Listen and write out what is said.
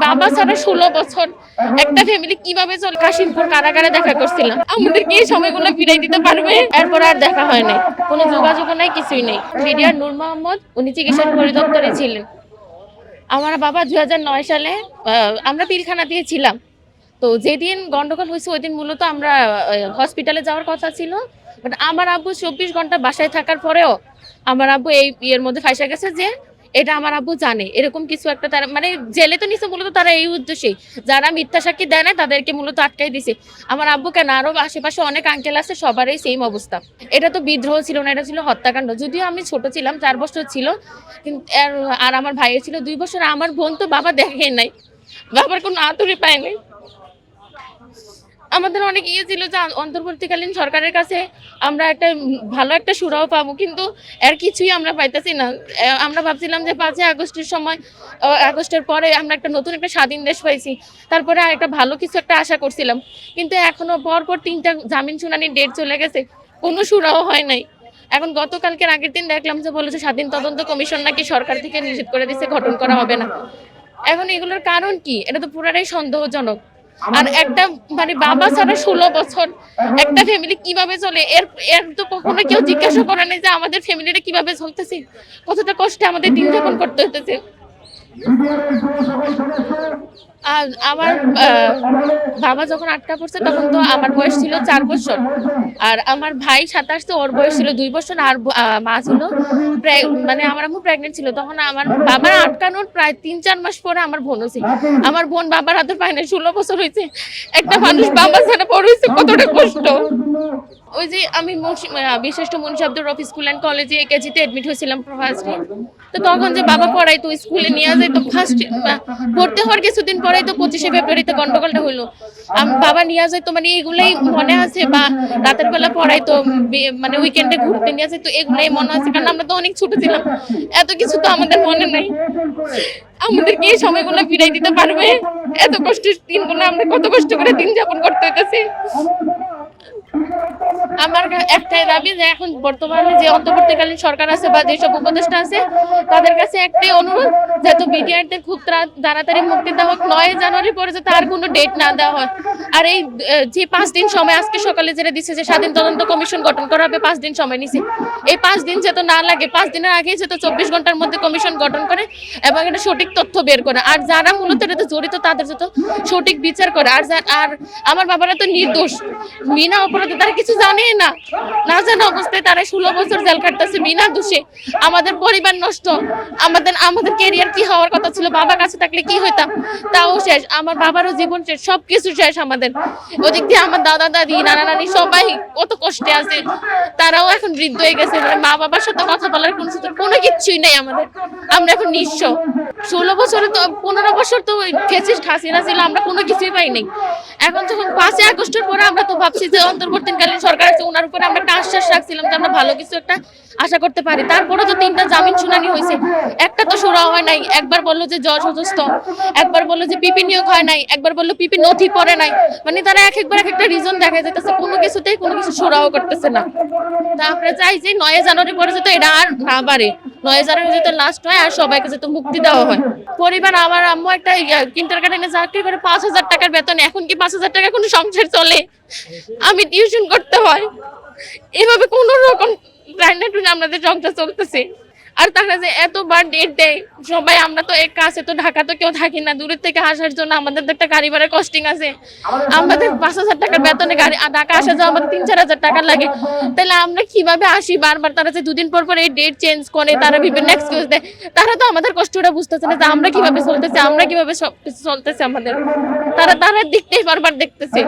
বাবা ছাড়া 16 বছর একটা ফ্যামিলি কিভাবে চলে। কাশিমপুর কারাগারে দেখা করছিলাম, আমাদেরকে এই সময়গুলো ফিরাই দিতে পারবে? এরপর আর দেখা হয় নাই, কোনো যোগাযোগ নাই, কিছুই নেই। মিডিয়ার নূর মোহাম্মদ, উনি চিকিৎসা পরিদপ্তরে ছিলেন। আমার বাবা 2009 সালে আমরা পিলখানা দিয়ে ছিলাম। তো যেদিন গন্ডগোল হয়েছে ওই দিন মূলত আমরা হসপিটালে যাওয়ার কথা ছিল, বাট আমার আব্বু 24 ঘন্টা বাসায় থাকার পরেও আমার আব্বু এই ইয়ের মধ্যে ফাঁসা গেছে যে এটা আমার আব্বু জানে এরকম কিছু একটা, তারা মানে জেলে তো নিছে মূলত তারা এই উদ্দেশ্যেই, যারা মিথ্যা সাক্ষী দেয় না তাদেরকে মূলত আটকাই দিছে। আমার আব্বু কেন, আরো আশেপাশে অনেক আঙ্কেল আছে, সবারই সেম অবস্থা। এটা তো বিদ্রোহ ছিল না, এটা ছিল হত্যাকাণ্ড। যদিও আমি ছোট ছিলাম, 4 বছর ছিল, কিন্তু আর আমার ভাইয়ের ছিল 2 বছর। আমার বোন তো বাবা দেখে নাই, বাবার কোনো আতুরি পায় নাই। আমাদের অনেক ছিল যে অন্তর্বর্তীকালীন সরকারের কাছে আমরা একটা ভালো একটা সুরাও পাবো, কিন্তু এর কিছুই আমরা পাইতেছি না। আমরা ভাবছিলাম যে 5ই আগস্টের সময়, আগস্টের পরে আমরা একটা নতুন একটা স্বাধীন দেশ পাইছি, তারপরে আর একটা ভালো কিছু একটা আশা করছিলাম, কিন্তু এখনো পরপর 3টা জামিন শুনানির ডেট চলে গেছে, কোনো সুরাও হয় নাই। এখন গতকালকের আগের দিন দেখলাম যে বলেছে স্বাধীন তদন্ত কমিশন নাকি সরকার থেকে নিষেধ করে দিচ্ছে, গঠন করা হবে না। এখন এগুলোর কারণ কি? এটা তো পুরাটাই সন্দেহজনক। আর একটা মানে বাবা ছাড়া 16 বছর একটা ফ্যামিলি কিভাবে চলে, এর এর তো কখনো কেউ জিজ্ঞাসা করে নাই যে আমাদের ফ্যামিলিটা কিভাবে চলতেছে, কতটা কষ্টে আমাদের দিন যাপন করতে হতেছে। আর আমার বাবা যখন আটকা পড়ছে তখন তো আমার বয়স ছিল 4 বছর, আর আমার ভাই 27, তো ওর বয়স ছিল 2 বছর, আর মা ছিল মানে আমার আম্মু প্রেগনেন্ট ছিল। তখন আমার বাবার আটকানোর প্রায় 3-4 মাস পরে আমার বোন হয়েছে। আমার বোন বাবার হাতে পায় না, 16 বছর হয়েছে। একটা মানুষ বাবা ছাড়া বড় হয়েছে, কতটা কষ্ট। ওই যে আমি বিশিষ্ট মুন্সি আব্দুর রফি স্কুল অ্যান্ড কলেজে কেজিতে অ্যাডমিট হয়েছিলাম ফার্স্টে। তো তখন যে বাবা পড়াই তো স্কুলে নিয়ে যায়, তো ফার্স্ট ভর্তি হওয়ার কিছুদিন পরেই তো 25শে ফেব্রুয়ারিতে গন্ডগোলটা হইলো। বাবা নিয়ে যায় তো মানে এগুলাই মনে আছে, বা রাতের বেলা পড়াই তো মানে উইকেন্ডে ঘুরতে নিয়ে যায়, তো এগুলাই মনে আছে, কারণ আমরা তো অনেক ছোট ছিলাম, এত কিছু তো আমাদের মনে নাই। আমাদেরকে এই সময়গুলো ফিরাই দিতে পারবে? এত কষ্টের দিনগুলো আমরা কত কষ্ট করে দিন যাপন করতে হইতেছে। আমার একটাই দাবি যে এখন বর্তমানে যে অন্তর্বর্তীকালীন সরকার আছে বা যেসব উপদেষ্টা আছে তাদের কাছে একটাই অনুরোধ, যেহেতু বিডিআরদের খুব তাড়াতাড়ি মুক্তি দেওয়া হোক, 9 জানুয়ারি পরে যাতে আর কোনো ডেট না দেওয়া হয়। আর এই যে 5 দিন সময় আজকে সকালে যেটা দিচ্ছে যে স্বাধীন তদন্ত কমিশন গঠন করা হবে, 5 দিন সময় নিছে, এই 5 দিন যেহেতু না লাগে, 5 দিনের আগেই যেহেতু 24 ঘন্টার মধ্যে কমিশন গঠন করে এবং এটা সঠিক তথ্য বের করে, আর যারা মূলত এটাতে জড়িত তাদের যত সঠিক বিচার করে। আর আমার বাবারা তো নির্দোষ, বিনা অপরাধে, তারা কিছু জানে না, না জানা অবস্থায় তারা 16 বছর জেল কাটতেছে বিনা দোষে। আমাদের পরিবার নষ্ট, আমাদের ক্যারিয়ার কি হওয়ার কথা ছিল, বাবা কাছে থাকলে কি হইতাম তাও শেষ, আমার বাবারও জীবন শেষ, সবকিছু শেষ আমাদের। ওদিক দিয়ে আমার দাদা দাদি নানা নানি সবাই কত কষ্টে আছে, তারাও এখন বৃদ্ধ হয়ে গেছে, মানে মা বাবার সাথে কথা বলার কোনো কিছুই নেই আমাদের, আমরা এখন নিঃস্ব। 16 বছরে তো 15 বছর তো ফেসিস্ট হাসিনা ছিল, আমরা কোনো কিছুই পাই নাই। এখন যখন 5ই আগস্টের পরে আমরা তো ভাবছি যে অন্তর্বর্তীকালীন সরকার আছে, ওনার উপরে আমরা একটা আশ্বাস রাখছিলাম যে আমরা ভালো কিছু একটা আশা করতে পারি। তারপরে তো 3টা জামিন শুনানি হয়েছে, একটা তো শুরু হয় নাই। একবার বললো যে জজ অসুস্থ, একবার বললো যে পিপি নিয়োগ হয় নাই, একবার বললো পিপি নথি পড়ে নাই, মানে তারা এক একটা রিজন দেখা যাইতেছে, কোনো কিছুতেই কোনো কিছু শুরুও করতেছে না। তা আমরা চাই যে 9 জানুয়ারি পরে যাতে এটা আর না বাড়ে, 9 জানুয়ারি যাতে লাস্ট হয়, আর সবাইকে যাতে মুক্তি দেওয়া হয়। পরিবার, আমার আম্মু একটা কিন্ডারগার্টেনে চাকরি করে 5,000 টাকার বেতন, এখন কি 5,000 টাকা কোনো সংসার চলে? আমি টিউশন করতে হয়, এভাবে কোনো রকম আমাদের সংসার চলতেছে। আর তারা যে এতবার ডেট দেয় সবাই, আমরা তো এক কাছে তো ঢাকা তো কেউ থাকি না, দূরের থেকে আসার জন্য আমাদের তো একটা গাড়ি ভাড়ার কস্টিং আছে, আমাদের 5,000 টাকার বেতনে গাড়ি ঢাকা আসা যাওয়া আমাদের 3-4 হাজার টাকা লাগে, তাহলে আমরা কিভাবে আসি বারবার? তারা যে 2 দিন পর পর এই ডেট চেঞ্জ করে, তারা বিভিন্ন এক্সকিউজ দেয়, তারা তো আমাদের কষ্টটা বুঝতেছে না যে আমরা কিভাবে চলতেছি, আমরা কিভাবে সবকিছু চলতেছে আমাদের, তারা দিকটাই বারবার দেখতেছে।